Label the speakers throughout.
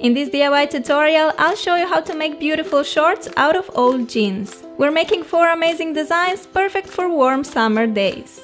Speaker 1: In this DIY tutorial, I'll show you how to make beautiful shorts out of old jeans. We're making 4 amazing designs, perfect for warm summer days.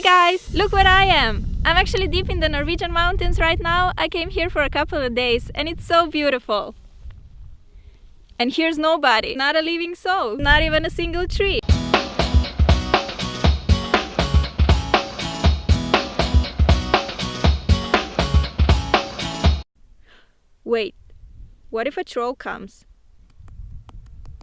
Speaker 1: Guys, look where I am! I'm actually deep in the Norwegian mountains right now. I came here for a couple of days and it's so beautiful. And here's nobody, not a living soul, not even a single tree. Wait, what if a troll comes?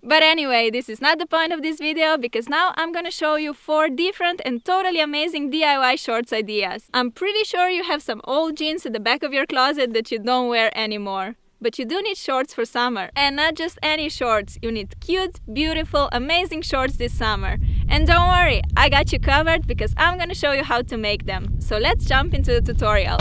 Speaker 1: But anyway, this is not the point of this video, because now I'm gonna show you 4 different and totally amazing DIY shorts ideas. I'm pretty sure you have some old jeans at the back of your closet that you don't wear anymore. But you do need shorts for summer. And not just any shorts, you need cute, beautiful, amazing shorts this summer. And don't worry, I got you covered because I'm gonna show you how to make them. So let's jump into the tutorial.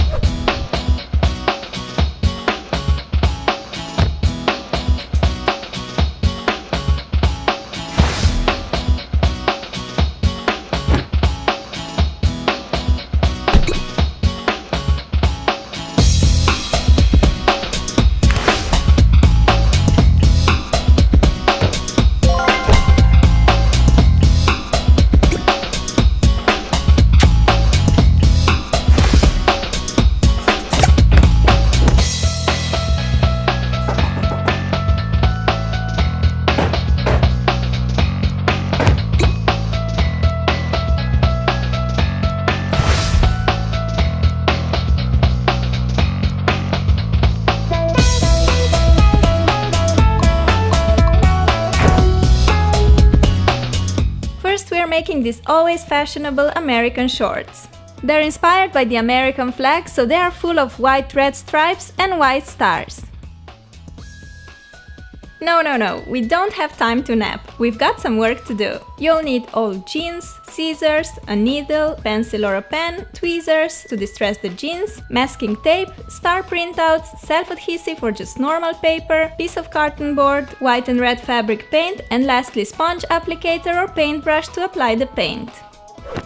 Speaker 1: We're making these always fashionable American shorts. They're inspired by the American flag, so they are full of white red stripes and white stars. No, we don't have time to nap. We've got some work to do. You'll need old jeans, scissors, a needle, pencil or a pen, tweezers to distress the jeans, masking tape, star printouts, self-adhesive or just normal paper, piece of carton board, white and red fabric paint, and lastly sponge applicator or paintbrush to apply the paint.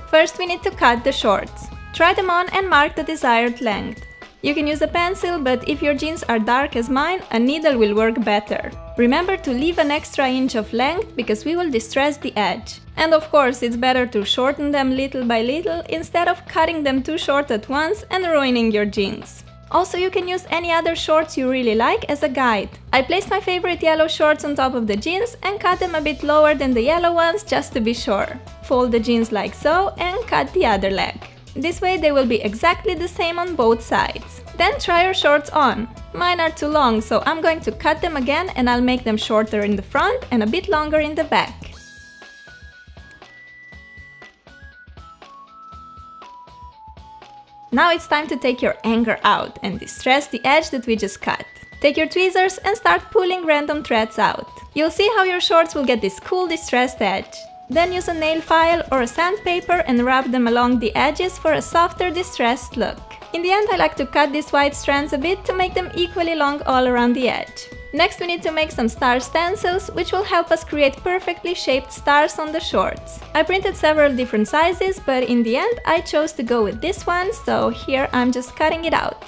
Speaker 1: First we need to cut the shorts. Try them on and mark the desired length. You can use a pencil, but if your jeans are dark as mine, a needle will work better. Remember to leave an extra inch of length because we will distress the edge. And of course, it's better to shorten them little by little instead of cutting them too short at once and ruining your jeans. Also, you can use any other shorts you really like as a guide. I placed my favorite yellow shorts on top of the jeans and cut them a bit lower than the yellow ones just to be sure. Fold the jeans like so and cut the other leg. This way they will be exactly the same on both sides. Then try your shorts on. Mine are too long, so I'm going to cut them again and I'll make them shorter in the front and a bit longer in the back. Now it's time to take your anger out and distress the edge that we just cut. Take your tweezers and start pulling random threads out. You'll see how your shorts will get this cool distressed edge. Then use a nail file or a sandpaper and rub them along the edges for a softer, distressed look. In the end, I like to cut these white strands a bit to make them equally long all around the edge. Next, we need to make some star stencils, which will help us create perfectly shaped stars on the shorts. I printed several different sizes, but in the end, I chose to go with this one, so here I'm just cutting it out.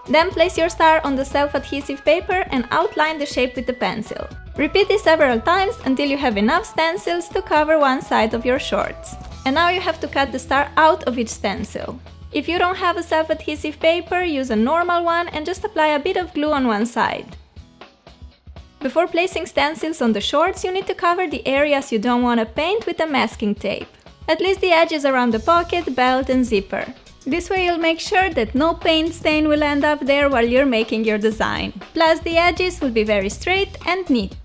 Speaker 1: Then place your star on the self-adhesive paper and outline the shape with the pencil. Repeat this several times until you have enough stencils to cover one side of your shorts. And now you have to cut the star out of each stencil. If you don't have a self-adhesive paper, use a normal one and just apply a bit of glue on one side. Before placing stencils on the shorts, you need to cover the areas you don't want to paint with a masking tape. At least the edges around the pocket, belt and zipper. This way you'll make sure that no paint stain will end up there while you're making your design. Plus the edges will be very straight and neat.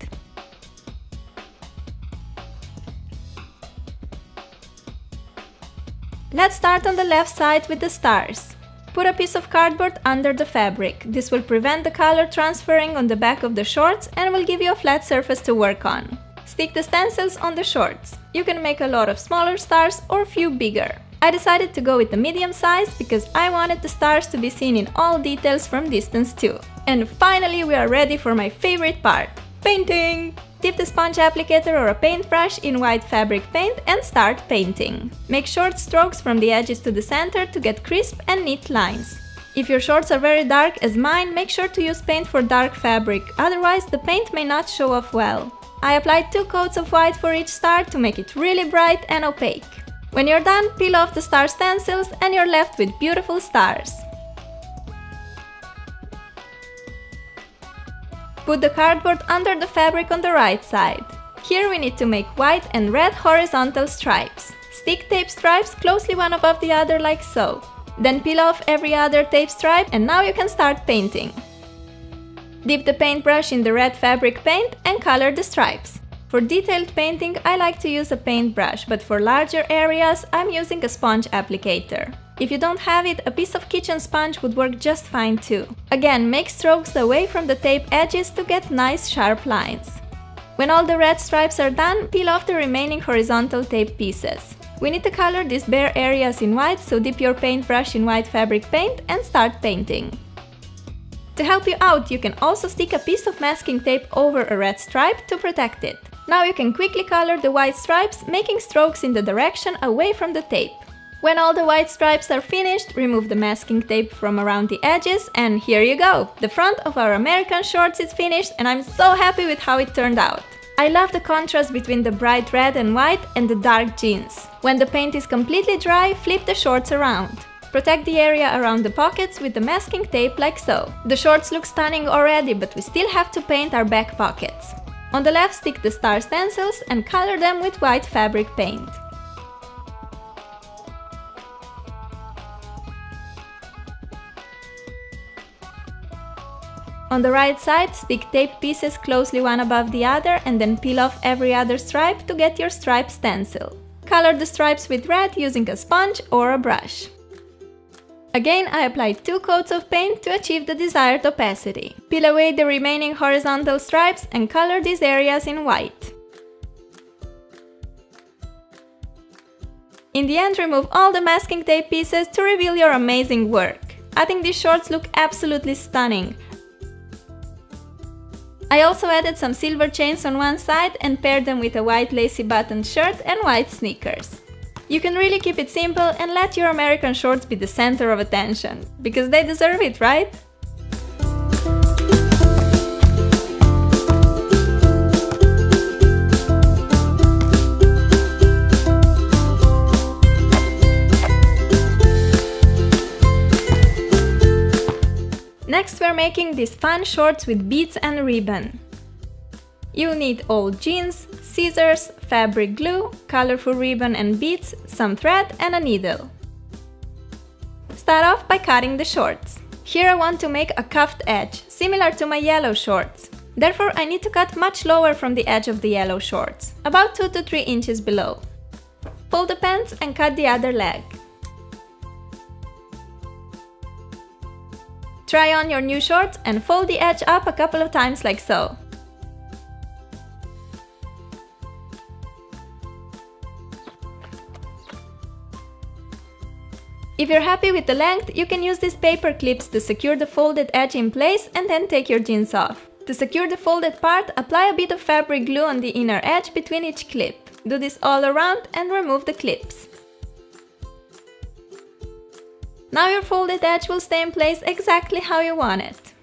Speaker 1: Let's start on the left side with the stars. Put a piece of cardboard under the fabric. This will prevent the color transferring on the back of the shorts and will give you a flat surface to work on. Stick the stencils on the shorts. You can make a lot of smaller stars or few bigger. I decided to go with the medium size because I wanted the stars to be seen in all details from distance too. And finally we are ready for my favorite part, painting! Dip the sponge applicator or a paintbrush in white fabric paint and start painting. Make short strokes from the edges to the center to get crisp and neat lines. If your shorts are very dark as mine, make sure to use paint for dark fabric, otherwise the paint may not show off well. I applied 2 coats of white for each star to make it really bright and opaque. When you're done, peel off the star stencils and you're left with beautiful stars. Put the cardboard under the fabric on the right side. Here we need to make white and red horizontal stripes. Stick tape stripes closely one above the other like so. Then peel off every other tape stripe and now you can start painting. Dip the paintbrush in the red fabric paint and color the stripes. For detailed painting I like to use a paintbrush, but for larger areas I'm using a sponge applicator. If you don't have it, a piece of kitchen sponge would work just fine too. Again, make strokes away from the tape edges to get nice sharp lines. When all the red stripes are done, peel off the remaining horizontal tape pieces. We need to color these bare areas in white, so dip your paintbrush in white fabric paint and start painting. To help you out, you can also stick a piece of masking tape over a red stripe to protect it. Now you can quickly color the white stripes, making strokes in the direction away from the tape. When all the white stripes are finished, remove the masking tape from around the edges and here you go! The front of our American shorts is finished and I'm so happy with how it turned out. I love the contrast between the bright red and white and the dark jeans. When the paint is completely dry, flip the shorts around. Protect the area around the pockets with the masking tape like so. The shorts look stunning already, but we still have to paint our back pockets. On the left, stick the star stencils and color them with white fabric paint. On the right side, stick tape pieces closely one above the other and then peel off every other stripe to get your stripe stencil. Color the stripes with red using a sponge or a brush. Again, I applied 2 coats of paint to achieve the desired opacity. Peel away the remaining horizontal stripes and color these areas in white. In the end, remove all the masking tape pieces to reveal your amazing work. I think these shorts look absolutely stunning. I also added some silver chains on one side and paired them with a white lacy buttoned shirt and white sneakers. You can really keep it simple and let your American shorts be the center of attention, because they deserve it, right? Next we're making these fun shorts with beads and ribbon. You'll need old jeans, scissors, fabric glue, colorful ribbon and beads, some thread and a needle. Start off by cutting the shorts. Here I want to make a cuffed edge, similar to my yellow shorts. Therefore I need to cut much lower from the edge of the yellow shorts, about 2 to 3 inches below. Fold the pants and cut the other leg. Try on your new shorts and fold the edge up a couple of times like so. If you're happy with the length, you can use these paper clips to secure the folded edge in place and then take your jeans off. To secure the folded part, apply a bit of fabric glue on the inner edge between each clip. Do this all around and remove the clips. Now your folded edge will stay in place exactly how you want it.